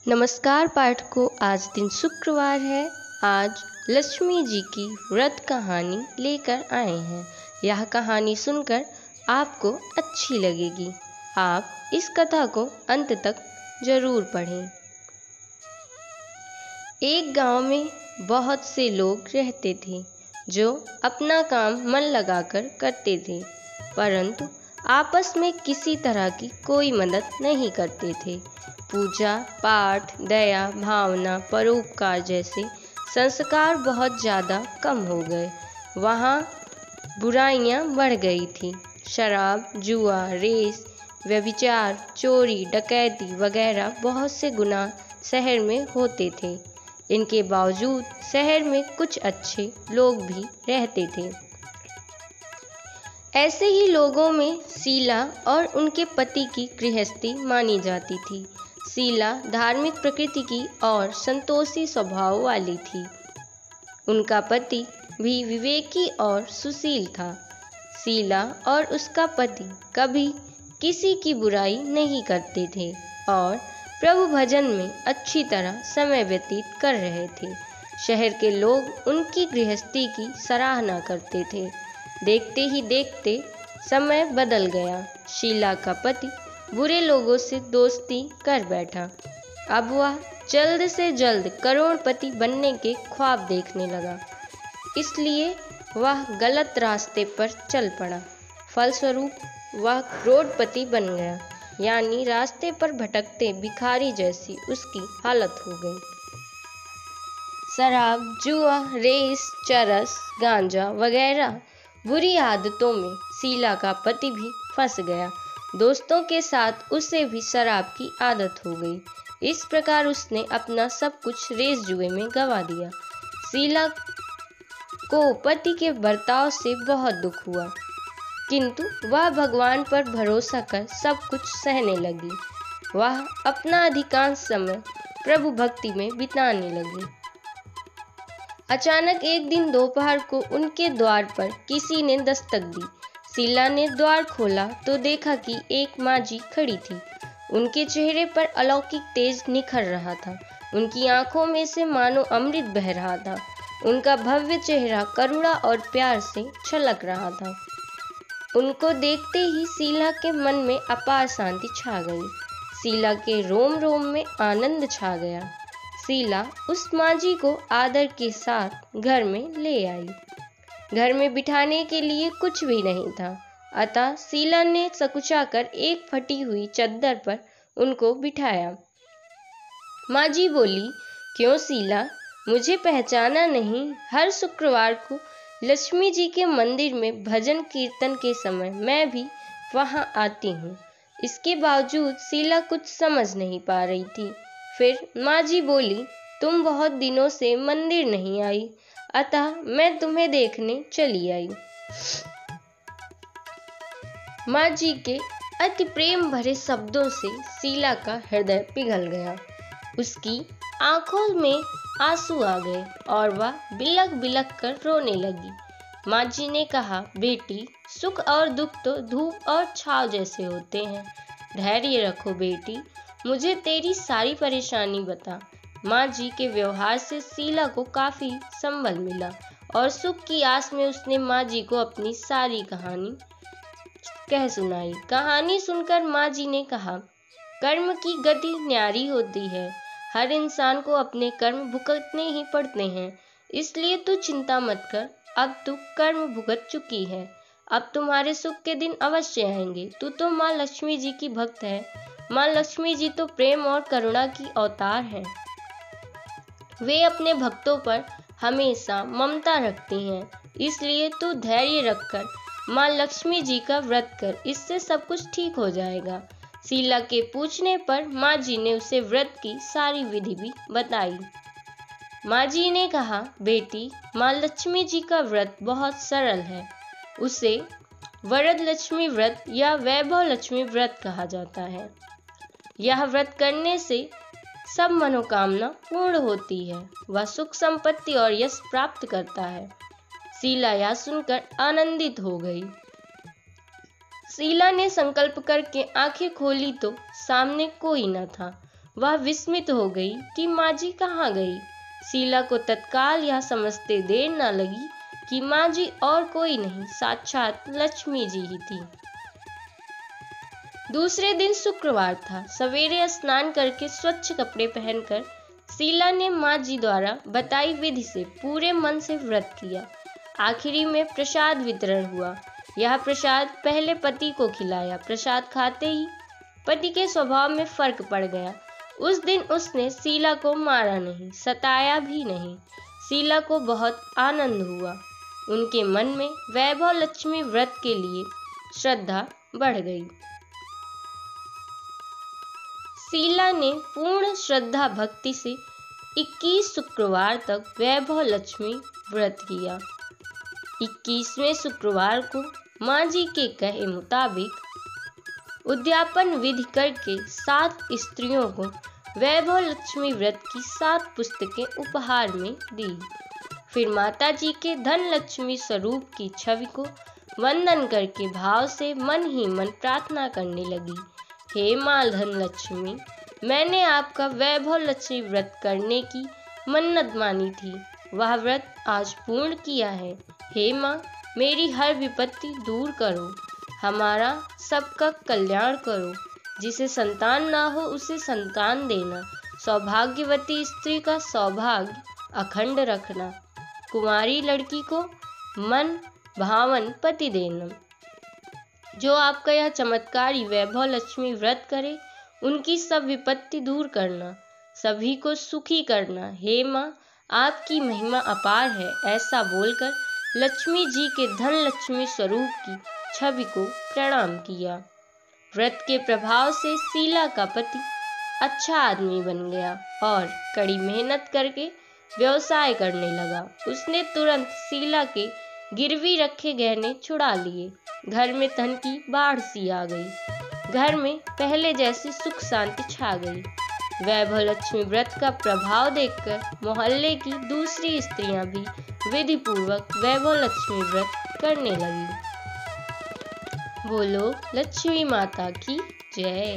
नमस्कार पाठकों, आज दिन शुक्रवार है। आज लक्ष्मी जी की व्रत कहानी लेकर आए हैं। यह कहानी सुनकर आपको अच्छी लगेगी। आप इस कथा को अंत तक जरूर पढ़ें। एक गांव में बहुत से लोग रहते थे जो अपना काम मन लगाकर करते थे, परंतु आपस में किसी तरह की कोई मदद नहीं करते थे। पूजा पाठ, दया भावना, परोपकार जैसे संस्कार बहुत ज़्यादा कम हो गए। वहाँ बुराइयाँ बढ़ गई थी। शराब, जुआ, रेस, व्यभिचार, चोरी, डकैती वगैरह बहुत से गुनाह शहर में होते थे। इनके बावजूद शहर में कुछ अच्छे लोग भी रहते थे। ऐसे ही लोगों में शीला और उनके पति की गृहस्थी मानी जाती थी। शीला धार्मिक प्रकृति की और संतोषी स्वभाव वाली थी। उनका पति भी विवेकी और सुशील था। शीला और उसका पति कभी किसी की बुराई नहीं करते थे और प्रभु भजन में अच्छी तरह समय व्यतीत कर रहे थे। शहर के लोग उनकी गृहस्थी की सराहना करते थे। देखते ही देखते समय बदल गया। शीला का पति बुरे लोगों से दोस्ती कर बैठा। अब वह जल्द से जल्द करोड़पति बनने के ख्वाब देखने लगा, इसलिए वह गलत रास्ते पर चल पड़ा। फलस्वरूप वह करोड़पति बन गया, यानी रास्ते पर भटकते भिखारी जैसी उसकी हालत हो गई। शराब, जुआ, रेस, चरस, गांजा वगैरह बुरी आदतों में शीला का पति भी फंस गया। दोस्तों के साथ उसे भी शराब की आदत हो गई। इस प्रकार उसने अपना सब कुछ रेस जुए में गंवा दिया। शीला को पति के बर्ताव से बहुत दुख हुआ, किंतु वह भगवान पर भरोसा कर सब कुछ सहने लगी। वह अपना अधिकांश समय प्रभु भक्ति में बिताने लगी। अचानक एक दिन दोपहर को उनके द्वार पर किसी ने दस्तक दी। शीला ने द्वार खोला तो देखा कि एक माँझी खड़ी थी। उनके चेहरे पर अलौकिक तेज निखर रहा था। उनकी आंखों में से मानो अमृत बह रहा था। उनका भव्य चेहरा करुणा और प्यार से छलक रहा था। उनको देखते ही शीला के मन में अपार शांति छा गई। शीला के रोम रोम में आनंद छा गया। शीला उस माँझी को आदर के साथ घर में ले आई। घर में बिठाने के लिए कुछ भी नहीं था, अतः शीला ने सकुचाकर एक फटी हुई चद्दर पर उनको बिठाया। माँझी बोली, क्यों शीला, मुझे पहचाना नहीं? हर शुक्रवार को लक्ष्मी जी के मंदिर में भजन कीर्तन के समय मैं भी वहां आती हूँ। इसके बावजूद शीला कुछ समझ नहीं पा रही थी। फिर माँझी बोली, तुम बहुत दिनों से मंदिर नहीं आई, अतः मैं तुम्हें देखने चली आई। माँझी के अति प्रेम भरे शब्दों से शीला का हृदय पिघल गया। उसकी आंखों में आंसू आ गए और वह बिलख बिलख कर रोने लगी। माँझी ने कहा, बेटी, सुख और दुख तो धूप और छाव जैसे होते हैं। धैर्य रखो बेटी, मुझे तेरी सारी परेशानी बता। माँझी के व्यवहार से शीला को काफी संबल मिला और सुख की आस में उसने माँझी को अपनी सारी कहानी कह सुनाई। कहानी सुनकर माँझी ने कहा, कर्म की गति न्यारी होती है। हर इंसान को अपने कर्म भुगतने ही पड़ते हैं, इसलिए तू चिंता मत कर। अब तू कर्म भुगत चुकी है, अब तुम्हारे सुख के दिन अवश्य आएंगे। तू तो माँ लक्ष्मी जी की भक्त है। माँ लक्ष्मी जी तो प्रेम और करुणा की अवतार हैं। वे अपने भक्तों पर हमेशा ममता रखती हैं, इसलिए तू धैर्य रखकर माँ लक्ष्मी जी का व्रत कर, इससे सब कुछ ठीक हो जाएगा। शीला के पूछने पर माँझी ने उसे व्रत की सारी विधि भी बताई। माँझी ने कहा, बेटी, माँ लक्ष्मी जी का व्रत बहुत सरल है। उसे वरद लक्ष्मी व्रत या वैभव लक्ष्मी व्रत कहा जाता है। यह व्रत करने से सब मनोकामना पूर्ण होती है। वह सुख संपत्ति और यश प्राप्त करता है। शीला यह सुनकर आनंदित हो गई। शीला ने संकल्प करके आंखें खोली तो सामने कोई न था। वह विस्मित हो गई कि माँ जी कहाँ गई। शीला को तत्काल यह समझते देर न लगी कि माँ जी और कोई नहीं, साक्षात लक्ष्मी जी ही थी। दूसरे दिन शुक्रवार था। सवेरे स्नान करके स्वच्छ कपड़े पहनकर शीला ने माँ जी द्वारा बताई विधि से पूरे मन से व्रत किया। आखिरी में प्रसाद वितरण हुआ। यह प्रसाद पहले पति को खिलाया। प्रसाद खाते ही पति के स्वभाव में फर्क पड़ गया। उस दिन उसने शीला को मारा नहीं, सताया भी नहीं। शीला को बहुत आनंद हुआ। उनके मन में वैभव लक्ष्मी व्रत के लिए श्रद्धा बढ़ गई। शीला ने पूर्ण श्रद्धा भक्ति से 21 शुक्रवार तक वैभव लक्ष्मी व्रत किया। 21वें शुक्रवार को माँ जी के कहे मुताबिक उद्यापन विधि करके 7 स्त्रियों को वैभव लक्ष्मी व्रत की 7 पुस्तकें उपहार में दी। फिर माता जी के धन लक्ष्मी स्वरूप की छवि को वंदन करके भाव से मन ही मन प्रार्थना करने लगी। हे माँ धन लक्ष्मी, मैंने आपका वैभव लक्ष्मी व्रत करने की मन्नत मानी थी, वह व्रत आज पूर्ण किया है। हे माँ, मेरी हर विपत्ति दूर करो, हमारा सबका कल्याण करो। जिसे संतान ना हो उसे संतान देना, सौभाग्यवती स्त्री का सौभाग्य अखंड रखना, कुंवारी लड़की को मन भावन पति देना। जो आपका यह चमत्कारी वैभव लक्ष्मी व्रत करे, उनकी सब विपत्ति दूर करना, सभी को सुखी करना। हे माँ, आपकी महिमा अपार है। ऐसा बोलकर लक्ष्मी जी के धन लक्ष्मी स्वरूप की छवि को प्रणाम किया। व्रत के प्रभाव से शीला का पति अच्छा आदमी बन गया और कड़ी मेहनत करके व्यवसाय करने लगा। उसने तुरंत शीला के गिरवी रखे गहने छुड़ा लिए। घर में धन की बाढ़ सी आ गई। घर में पहले जैसी सुख शांति छा गई। वैभव लक्ष्मी व्रत का प्रभाव देखकर मोहल्ले की दूसरी स्त्रियां भी विधि पूर्वक वैभव लक्ष्मी व्रत करने लगी। बोलो लक्ष्मी माता की जय।